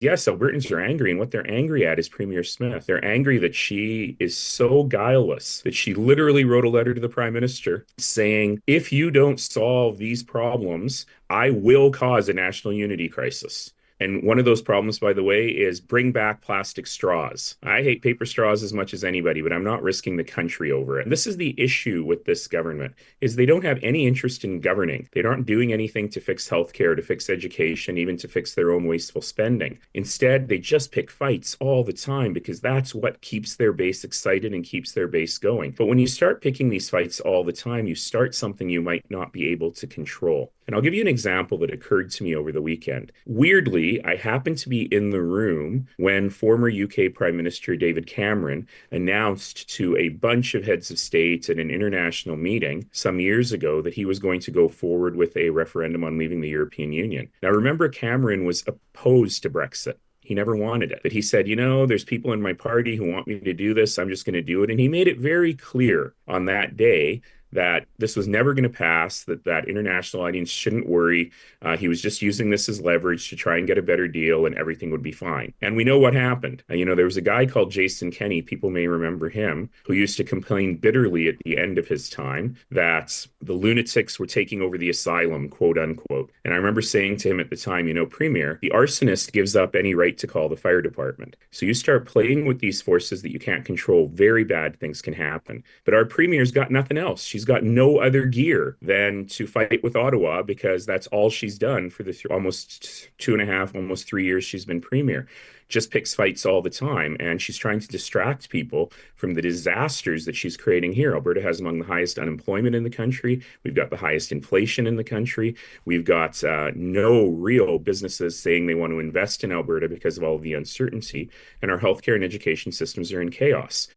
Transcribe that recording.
Yes, Albertans are angry, and what they're angry at is Premier Smith. They're angry that she is so guileless that she literally wrote a letter to the Prime Minister saying, if you don't solve these problems, I will cause a national unity crisis. And one of those problems, by the way, is bring back plastic straws. I hate paper straws as much as anybody, but I'm not risking the country over it. And this is the issue with this government, is they don't have any interest in governing. They aren't doing anything to fix healthcare, to fix education, even to fix their own wasteful spending. Instead, they just pick fights all the time because that's what keeps their base excited and keeps their base going. But when you start picking these fights all the time, you start something you might not be able to control. And I'll give you an example that occurred to me over the weekend. Weirdly, I happened to be in the room when former UK Prime Minister David Cameron announced to a bunch of heads of state at an international meeting some years ago that he was going to go forward with a referendum on leaving the European Union. Now, remember, Cameron was opposed to Brexit. He never wanted it. But he said, there's people in my party who want me to do this. I'm just going to do it. And he made it very clear on that day that this was never going to pass, that international audience shouldn't worry. He was just using this as leverage to try and get a better deal and everything would be fine. And we know what happened. There was a guy called Jason Kenney, people may remember him, who used to complain bitterly at the end of his time that the lunatics were taking over the asylum, quote unquote. And I remember saying to him at the time, Premier, the arsonist gives up any right to call the fire department. So you start playing with these forces that you can't control, very bad things can happen. But our premier's got nothing else. She's got no other gear than to fight with Ottawa because that's all she's done for the almost 2.5, almost 3 years she's been premier. Just picks fights all the time, and she's trying to distract people from the disasters that she's creating here. Alberta has among the highest unemployment in the country. We've got the highest inflation in the country. We've got no real businesses saying they want to invest in Alberta because of all of the uncertainty, and our healthcare and education systems are in chaos.